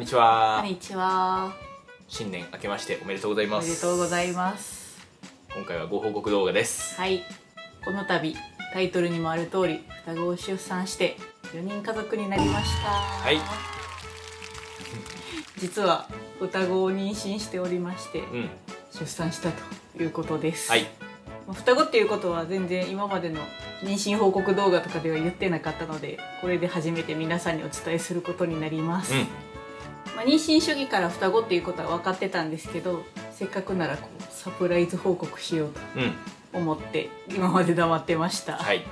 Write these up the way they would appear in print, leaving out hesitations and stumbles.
んにちは。こんにちは。新年明けましておめでとうございます。おめでとうございます。今回はご報告動画です。はい。この度タイトルにもある通り双子を出産して4人家族になりました。はい。実は双子を妊娠しておりまして、うん。出産したということです。はい。双子っていうことは全然今までの妊娠報告動画とかでは言ってなかったので、これで初めて皆さんにお伝えすることになります。妊娠初期から双子っていうことは分かってたんですけど、せっかくならサプライズ報告しようと思って今まで黙ってました。はい。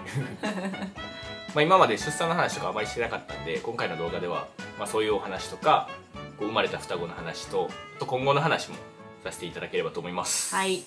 今まで出産の話とかあまりしてなかったんで、今回の動画では、そういうお話とか生まれた双子の話と今後の話もさせていただければと思います。はい。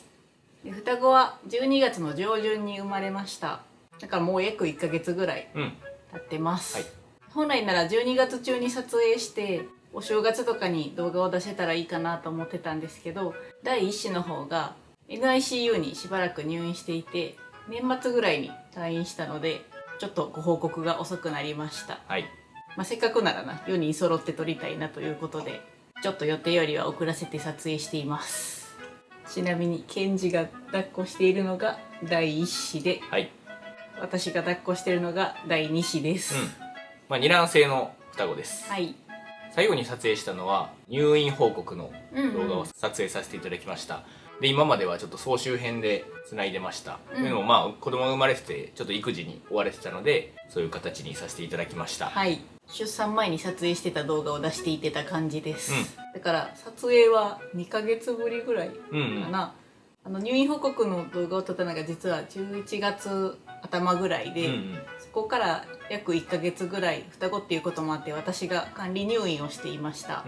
で双子は12月の上旬に生まれました。だからもう約1ヶ月ぐらい経ってます。はい。本来なら12月中に撮影してお正月とかに動画を出せたらいいかなと思ってたんですけど、第1子の方が NICU にしばらく入院していて、年末ぐらいに退院したのでちょっとご報告が遅くなりました。はい。せっかくならな4人揃って撮りたいなということで、ちょっと予定よりは遅らせて撮影しています。ちなみにケンジが抱っこしているのが第1子で、はい。私が抱っこしているのが第2子です。二卵性の双子です。はい。最後に撮影したのは入院報告の動画を撮影させていただきました。で、今まではちょっと総集編で繋いでました。というのも子供が生まれててちょっと育児に追われてたので、そういう形にさせていただきました。はい。出産前に撮影してた動画を出していってた感じです。だから撮影は2ヶ月ぶりぐらいかな。入院報告の動画を撮ったのが実は11月頭ぐらいで、そこから約1ヶ月ぐらい双子っていうこともあって私が管理入院をしていました。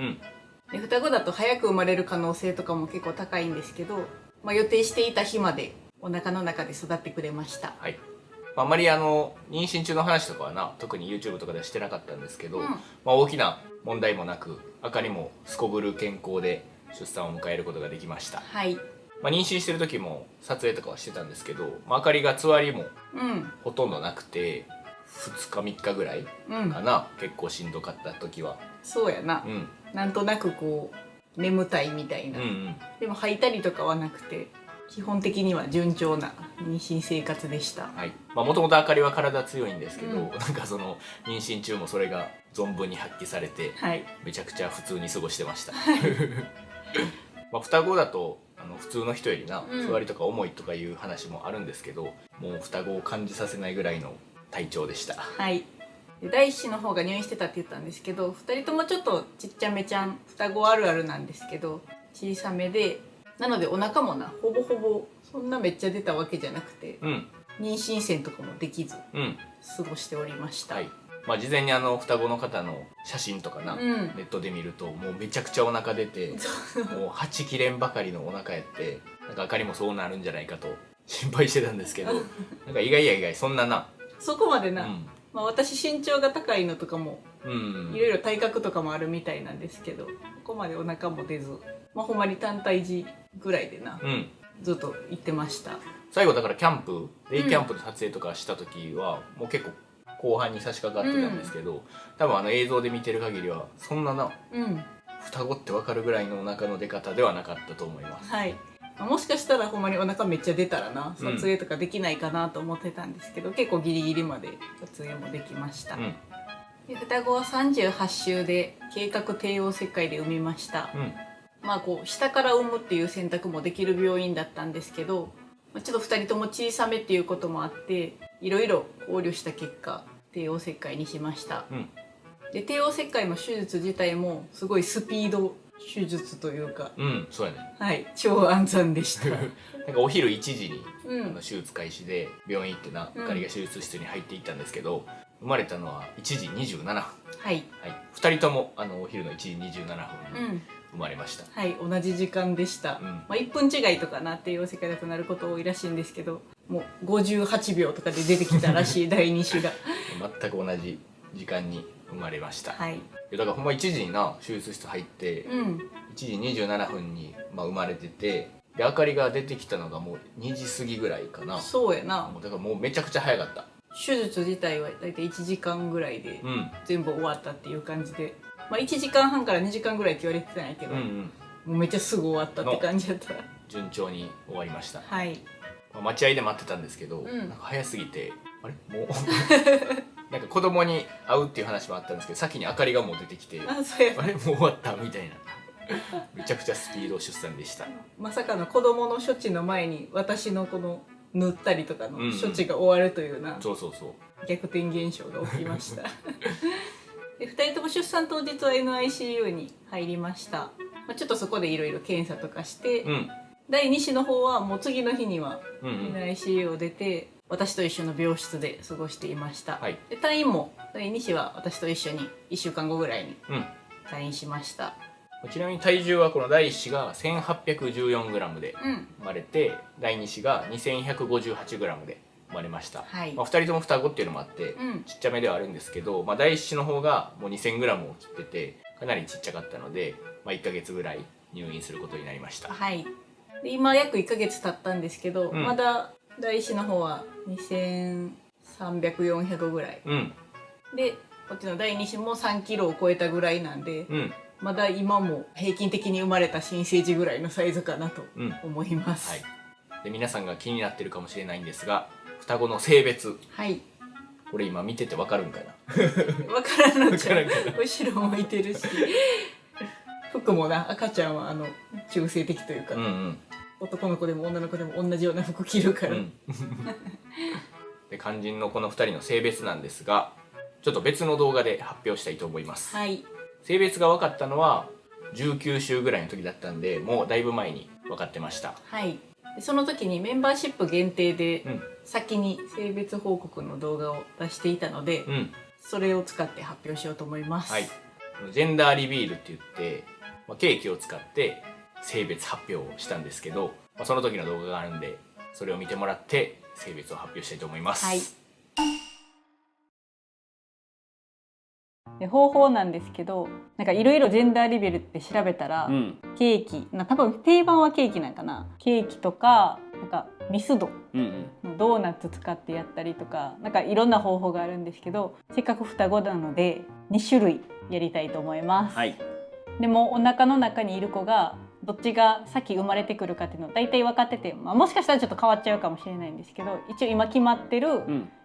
で双子だと早く生まれる可能性とかも結構高いんですけど、予定していた日までお腹の中で育ってくれました。はい。あんまり妊娠中の話とかはな、特に YouTube とかではしてなかったんですけど、大きな問題もなく、あかりもすこぶる健康で出産を迎えることができました。はい。妊娠してる時も撮影とかはしてたんですけど、あかりがつわりもほとんどなくて、2日3日ぐらいかな、結構しんどかった時は。そうやな。なんとなく眠たいみたいな。でも吐いたりとかはなくて、基本的には順調な妊娠生活でした。はい。もともとあかりは体強いんですけど、なんかその妊娠中もそれが存分に発揮されて、めちゃくちゃ普通に過ごしてました。双子だと普通の人よりな、座りとか重いとかいう話もあるんですけど、もう双子を感じさせないぐらいの体調でした。はい。第一子の方が入院してたって言ったんですけど、2人ともちょっとちっちゃめちゃん、双子あるあるなんですけど小さめで、なのでお腹もほぼほぼそんなめっちゃ出たわけじゃなくて、妊娠線とかもできず過ごしておりました。事前に双子の方の写真とかな、ネットで見るともうめちゃくちゃお腹出てもうはちきれんばかりのお腹やって、なんかあかりもそうなるんじゃないかと心配してたんですけどなんか意外や意外そんなな、そこまでな、私身長が高いのとかもいろいろ体格とかもあるみたいなんですけど、ここまでお腹も出ず、ほんまに単体児ぐらいでな、ずっと行ってました。最後だからキャンプ、デイキャンプで撮影とかした時はもう結構後半に差し掛かってたんですけど、多分映像で見てる限りはそんなな、双子って分かるぐらいのお腹の出方ではなかったと思います。はい。もしかしたらほんまにお腹めっちゃ出たらな、撮影とかできないかなと思ってたんですけど、結構ギリギリまで撮影もできました。で双子は38週で計画帝王切開で産みました。下から産むっていう選択もできる病院だったんですけど、ちょっと2人とも小さめっていうこともあっていろいろ考慮した結果帝王切開にしました。で帝王切開の手術自体もすごいスピード手術というか、そうやね。はい、超安産でしたなんかお昼1時に、手術開始で病院行ってな、あかりが手術室に入っていったんですけど、生まれたのは1時27分。はい、2人ともお昼の1時27分に生まれました。はい、同じ時間でした。1分違いとかな帝王切開だとなること多いらしいんですけど、もう58秒とかで出てきたらしい第2子が全く同じ時間に生まれました。はい。だからほんま1時にな手術室入って、1時27分に生まれてて、であかりが出てきたのがもう2時過ぎぐらいかな。そうやな。だからもうめちゃくちゃ早かった。手術自体は大体1時間ぐらいで全部終わったっていう感じで、まあ、1時間半から2時間ぐらいって言われてたんやけど、もうめっちゃすぐ終わったって感じだった。順調に終わりました。はい。待合で待ってたんですけど、なんか早すぎてあれもうなんか子供に会うっていう話もあったんですけど、先にあかりがもう出てきて、あれもう終わったみたいなめちゃくちゃスピード出産でした。まさかの子供の処置の前に私のこの塗ったりとかの処置が終わるというな、そう逆転現象が起きましたで2人とも出産当日は NICU に入りました。ちょっとそこでいろいろ検査とかして、第2子の方はもう次の日には NICU を出て、私と一緒の病室で過ごしていました。で退院も第2子は私と一緒に1週間後ぐらいに退院しました。ちなみに体重はこの第1子が 1814g で生まれて、第2子が 2158g で生まれました。2人とも双子っていうのもあって、ちっちゃめではあるんですけど、第1子の方がもう 2000g を切っててかなりちっちゃかったので、1ヶ月ぐらい入院することになりました。で今約1ヶ月経ったんですけど、まだ第1子の方は2300、400ぐらい、でこっちの第2子も3キロを超えたぐらいなんで、まだ今も平均的に生まれた新生児ぐらいのサイズかなと思います。で皆さんが気になってるかもしれないんですが、双子の性別、これ今見ててわかるんかな分からんのちゃう後ろ向いてるし服もな、赤ちゃんは中性的というか、男の子でも女の子でも同じような服着るから、で肝心のこの2人の性別なんですが、ちょっと別の動画で発表したいと思います。性別が分かったのは19週ぐらいの時だったんで、もうだいぶ前に分かってました。その時にメンバーシップ限定で先に性別報告の動画を出していたので、それを使って発表しようと思います。ジェンダーリビールって言って、ケーキを使って性別発表をしたんですけど、その時の動画があるんで、それを見てもらって性別を発表したいと思います。で方法なんですけど、なんかいろいろジェンダーリベルって調べたら、ケーキ多分定番はケーキなんかな、ケーキとかなんかミスドのドーナツ使ってやったりとか、なんかいろんな方法があるんですけど、せっかく双子なので2種類やりたいと思います。でもお腹の中にいる子がどっちが先生まれてくるかっていうのを大体分かってて、もしかしたらちょっと変わっちゃうかもしれないんですけど、一応今決まってる、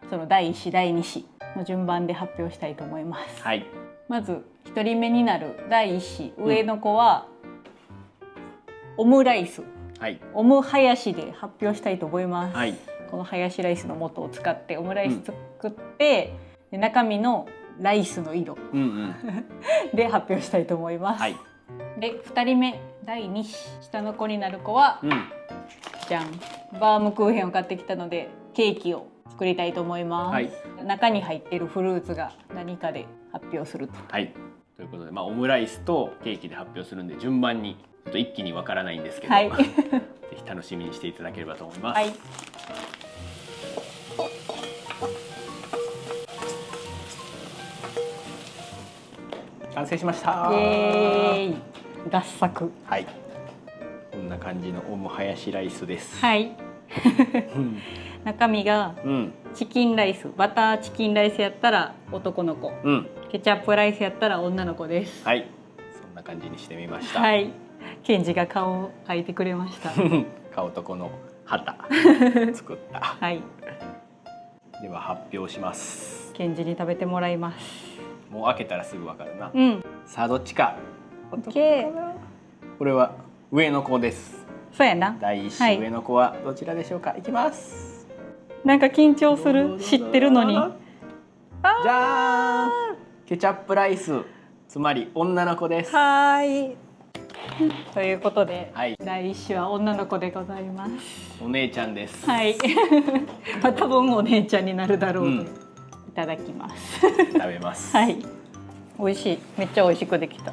その第1子第2子の順番で発表したいと思います。まず1人目になる第1子上の子は、オムライス、オムハヤシで発表したいと思います。このハヤシライスの素を使ってオムライス作って、で中身のライスの色、で発表したいと思います。で2人目第2子下の子になる子は、じゃん、バームクーヘンを買ってきたのでケーキを作りたいと思います。中に入っているフルーツが何かで発表すると。ということで、オムライスとケーキで発表するんで、順番にちょっと一気にわからないんですけど、ぜひ楽しみにしていただければと思います。完成しました。イエーイ、合作。こんな感じのオムハヤシライスです。中身がチキンライス、バターチキンライスやったら男の子、ケチャップライスやったら女の子です。そんな感じにしてみました。ケンジが顔を描いてくれました顔とこの旗作ったでは発表します。ケンジに食べてもらいます。もう開けたらすぐわかるな。さあどっちか。これは上の子です。そうやな。第一子上の子はどちらでしょうか。いきます。なんか緊張する。知ってるのに。じゃーん。ケチャップライス、つまり女の子です。ということで、第一子は女の子でございます。お姉ちゃんです。多分お姉ちゃんになるだろうと。いただきます。食べます。美味しい。めっちゃ美味しくできた。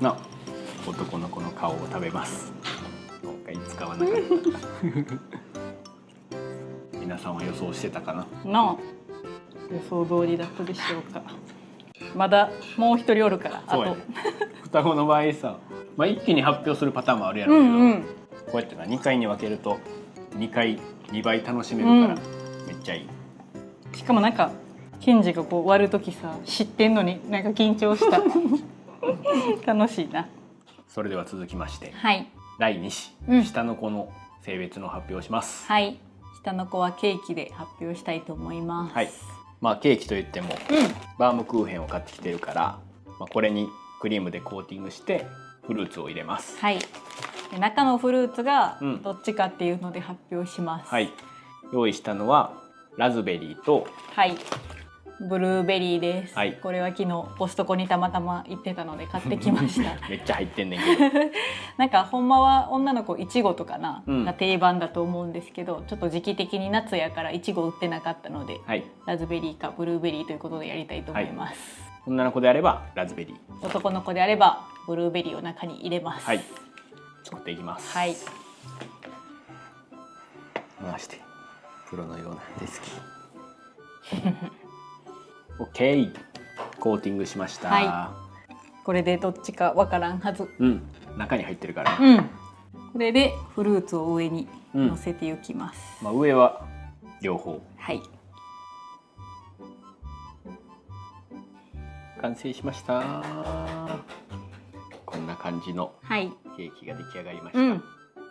男の子の顔を食べます。今回使わなかった皆さんは予想してたかな。予想通りだったでしょうか。まだもう一人おるから。双子の場合さ、一気に発表するパターンもあるやろうけど、こうやって2回に分けると2回2倍楽しめるからめっちゃいい。しかもなんかケンジがこう割るときさ、知ってんのになんか緊張した楽しいな。それでは続きまして、はい、第2子、下の子の性別の発表をします。はい、下の子はケーキで発表したいと思います。はい、まあケーキといっても、バームクーヘンを買ってきてるから、まあ、これにクリームでコーティングしてフルーツを入れます。はい、で中のフルーツがどっちかっていうので発表します。はい、用意したのはラズベリーと、はい、ブルーベリーです。はい、これは昨日コストコにたまたま行ってたので買ってきました。めっちゃ入ってんねんけどなんかほんまは女の子いちごとかな、が定番だと思うんですけど、ちょっと時期的に夏やからいちご売ってなかったので、はい、ラズベリーかブルーベリーということでやりたいと思います。はい、女の子であればラズベリー、男の子であればブルーベリーを中に入れます。はい、作っていきます。はい、回してプロのような手つきOK、 コーティングしました。はい、これでどっちかわからんはず。中に入ってるから、これでフルーツを上に乗せていきます。まあ、上は両方。はい、完成しました。こんな感じのケーキが出来上がりました。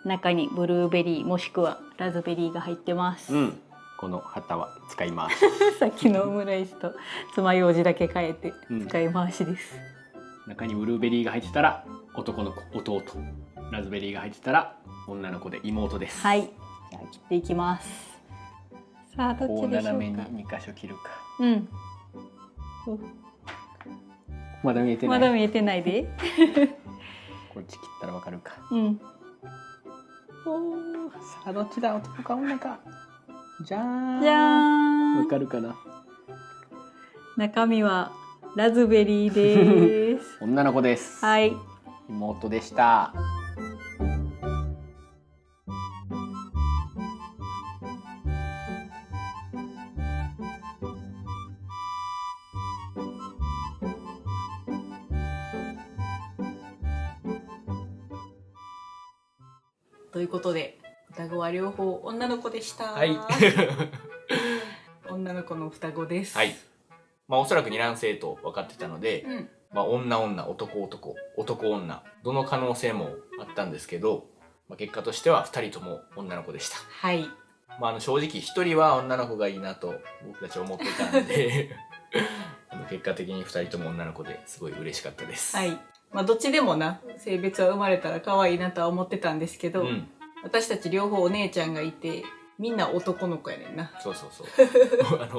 中にブルーベリーもしくはラズベリーが入ってます。この旗は使います。さっきのオムライスと爪楊枝だけ変えて使い回しです。中にブルーベリーが入ってたら男の子、弟。ラズベリーが入ってたら女の子で妹です。はい、じゃあ切っていきます。さあどっちでしょうか。斜めに2箇所切るか。まだ見えてない。まだ見えてないで。こっち切ったらわかるか。さあどっちだ、男か女か。じゃーん。じゃーん。わかるかな。中身はラズベリーです。女の子です。はい。妹でした。ということで双子は両方女の子でした。はい。女の子の双子です。はい。まあおそらく二卵性と分かってたので、まあ女女男男男女どの可能性もあったんですけど、まあ、結果としては2人とも女の子でした。はい。まあ正直1人は女の子がいいなと僕たちは思ってたんで結果的に2人とも女の子ですごい嬉しかったです。はい。まあどっちでもな性別は生まれたら可愛いなとは思ってたんですけど、私たち両方お姉ちゃんがいてみんな男の子やねんな。そうそうそう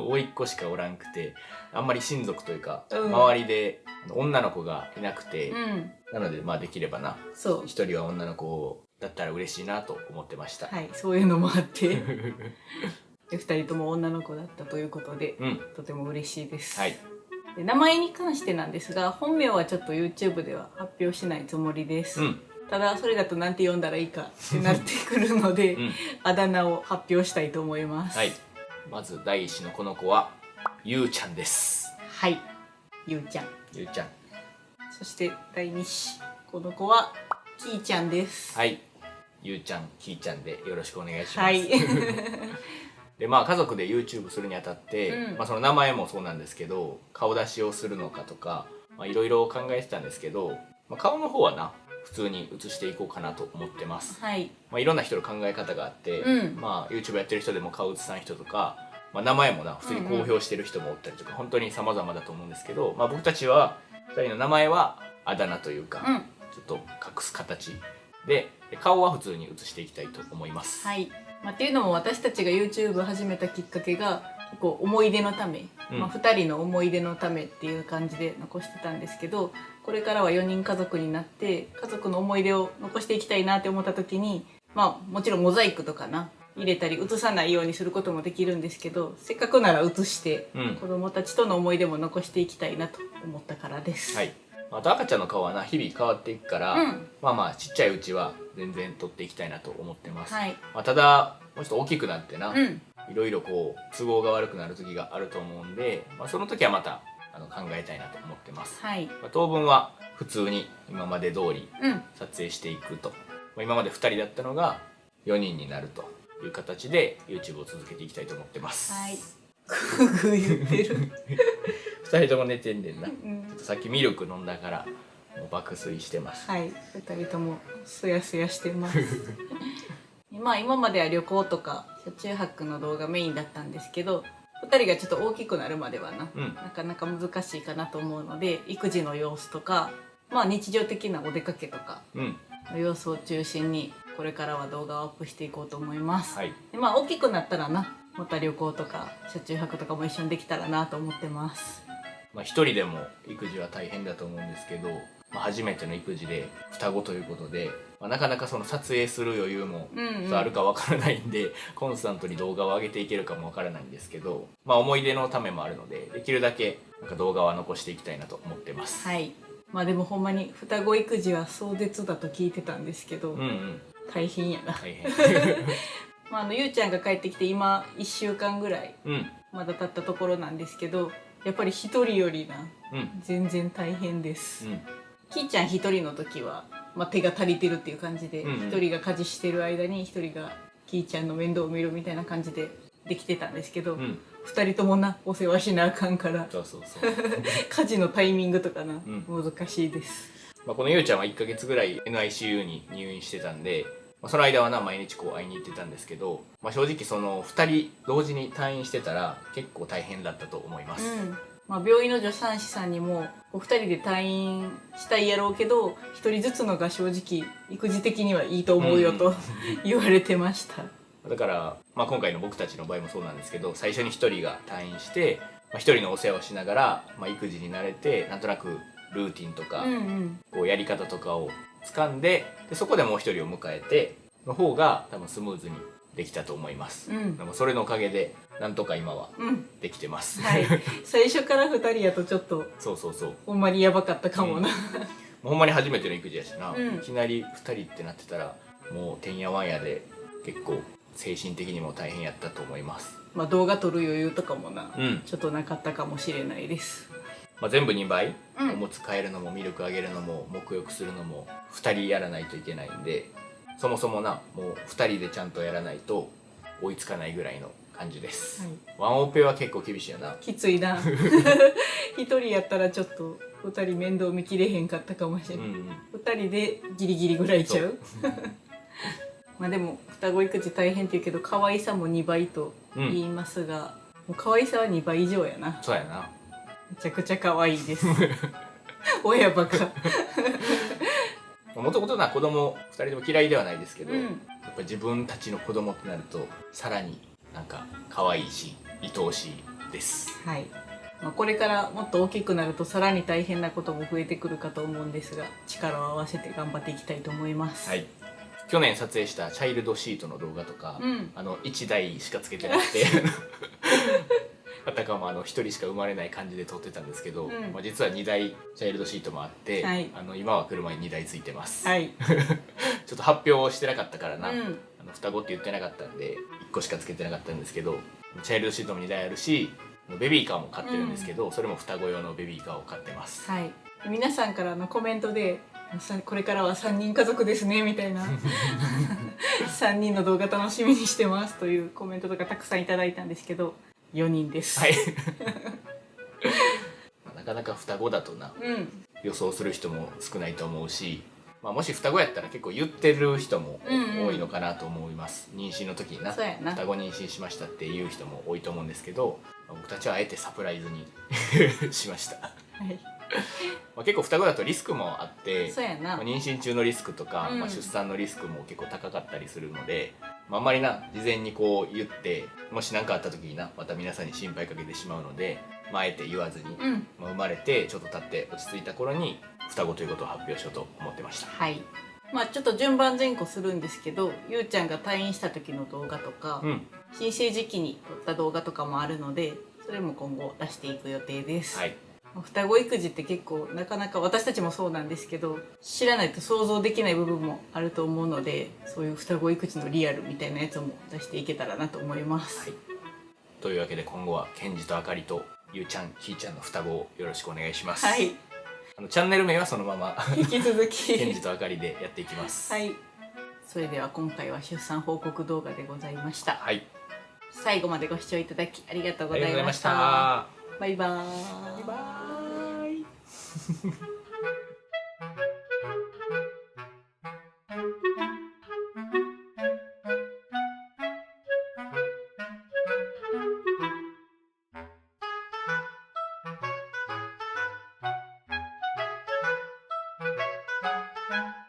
甥っ子しかおらんくて、あんまり親族というか、周りで女の子がいなくて、なのでまあできればな一人は女の子だったら嬉しいなと思ってました。はい、そういうのもあってで2人とも女の子だったということで、とても嬉しいです。はい、で名前に関してなんですが、本名はちょっと YouTube では発表しないつもりです。ただそれだとなんて呼んだらいいかってなってくるので、あだ名を発表したいと思います。はい、まず第一子のこの子はゆうちゃんです。はい、ゆうちゃん。ゆうちゃん。そして第二子この子はきーちゃんです。はい、ゆうちゃんきーちゃんでよろしくお願いします。はい、でまあ家族で YouTube するにあたって、まあその名前もそうなんですけど、顔出しをするのかとかいろいろ考えてたんですけど、まあ、顔の方はな普通に映していこうかなと思ってます。はい、まあ、いろんな人の考え方があって、まあ YouTube やってる人でも顔映さん人とか、まあ、名前もな普通に公表してる人もおったりとか、本当に様々だと思うんですけど、まあ、僕たちは2人の名前はあだ名というか、ちょっと隠す形で顔は普通に映していきたいと思います。はい、まあ、っていうのも私たちが YouTube 始めたきっかけが結構思い出のため、まあ、2人の思い出のためっていう感じで残してたんですけど、これからは4人家族になって家族の思い出を残していきたいなって思った時に、まあもちろんモザイクとかな入れたり映さないようにすることもできるんですけど、せっかくなら映して、子供たちとの思い出も残していきたいなと思ったからです。はい、あと赤ちゃんの顔はな日々変わっていくから、まあまあちっちゃいうちは全然撮っていきたいなと思ってます。はい、まあ、ただもうちょっと大きくなってな、いろいろこう都合が悪くなる時があると思うんで、まあ、その時はまた考えたいなと思ってます。はい、まあ、当分は普通に今まで通り撮影していくと、まあ、今まで2人だったのが4人になるという形で YouTube を続けていきたいと思ってます。はい、グーグー言ってる2人とも寝てんねんな、ちょっとさっきミルク飲んだからもう爆睡してます。はい、2人ともすやすやしてますまあ今までは旅行とか車中泊の動画メインだったんですけど、2人がちょっと大きくなるまではなかなか難しいかなと思うので、育児の様子とか、まあ日常的なお出かけとかの様子を中心にこれからは動画をアップしていこうと思います。でまあ大きくなったらな、また旅行とか車中泊とかも一緒にできたらなと思ってます。まあ一人でも育児は大変だと思うんですけど、初めての育児で双子ということで、なかなかその撮影する余裕もあるかわからないんで、コンスタントに動画を上げていけるかもわからないんですけど、思い出のためもあるので、できるだけなんか動画は残していきたいなと思ってます。はい。でもほんまに双子育児は壮絶だと聞いてたんですけど、大変やな。大変ゆうちゃんが帰ってきて今1週間ぐらいまだ経ったところなんですけど、やっぱり一人よりな、全然大変です。きーちゃん一人の時は、手が足りてるっていう感じで、一人が家事してる間に一人がきーちゃんの面倒を見るみたいな感じでできてたんですけど、二人ともなお世話しなあかんから家事のタイミングとかな、難しいです。このゆうちゃんは1ヶ月ぐらい NICU に入院してたんで、その間はな毎日こう会いに行ってたんですけど、正直その2人同時に退院してたら結構大変だったと思います。病院の助産師さんにも2人で退院したいやろうけど1人ずつのが正直育児的にはいいと思うよと言われてました。だから、今回の僕たちの場合もそうなんですけど、最初に1人が退院して、1人のお世話をしながら、育児に慣れてなんとなくルーティンとか、こうやり方とかを掴んで、そこでもう1人を迎えての方が多分スムーズにできたと思います。でもそれのおかげでなんとか今はできてます。最初から2人やとちょっとほんまにやばかったかもな。ほんまに初めての育児やしな、いきなり2人ってなってたらもうてんやわんやで結構精神的にも大変やったと思います。動画撮る余裕とかもな、ちょっとなかったかもしれないです。全部2倍、おむつ替えるのもミルクあげるのも沐浴するのも2人やらないといけないんで、そもそもなもう2人でちゃんとやらないと追いつかないぐらいの感じです。ワンオペは結構厳しいよな。きついな一人やったらちょっと2人面倒見きれへんかったかもしれない、2人でギリギリぐらいちゃうでも双子育児大変って言うけど可愛さも2倍と言いますが、もう可愛さは2倍以上やな。そうやな。めちゃくちゃ可愛いです親バカもともとな子供2人とも嫌いではないですけど、やっぱ自分たちの子供ってなるとさらになんか可愛いし愛おしいです。これからもっと大きくなるとさらに大変なことも増えてくるかと思うんですが、力を合わせて頑張っていきたいと思います。去年撮影したチャイルドシートの動画とか、1台しかつけてなくてあたかも1人しか生まれない感じで撮ってたんですけど、実は2台チャイルドシートもあって、今は車に2台ついてます。ちょっと発表してなかったからな、双子って言ってなかったんで1個しかつけてなかったんですけど、チャイルドシートも2台あるしベビーカーも買ってるんですけど、それも双子用のベビーカーを買ってます。皆さんからのコメントでこれからは3人家族ですねみたいな3人の動画楽しみにしてますというコメントとかたくさんいただいたんですけど、4人です。なかなか双子だとな、予想する人も少ないと思うし、もし双子やったら結構言ってる人も多いのかなと思います。妊娠の時にな双子妊娠しましたっていう人も多いと思うんですけど、僕たちはあえてサプライズにしました結構双子だとリスクもあって、妊娠中のリスクとか、出産のリスクも結構高かったりするので、あんまりな事前にこう言ってもし何かあった時になまた皆さんに心配かけてしまうので、あえて言わずに、生まれてちょっと経って落ち着いた頃に双子ということを発表しようと思ってました。ちょっと順番前後するんですけど、ゆうちゃんが退院した時の動画とか、新生時期に撮った動画とかもあるので、それも今後出していく予定です。双子育児って結構なかなか私たちもそうなんですけど、知らないと想像できない部分もあると思うので、そういう双子育児のリアルみたいなやつも出していけたらなと思います。というわけで今後はケンジとあかりとゆうちゃんひーちゃんの双子をよろしくお願いします。チャンネル名はそのまま引き続きケンジとあかりでやっていきます。それでは今回は出産報告動画でございました。最後までご視聴いただきありがとうございました。バイバーイ。す。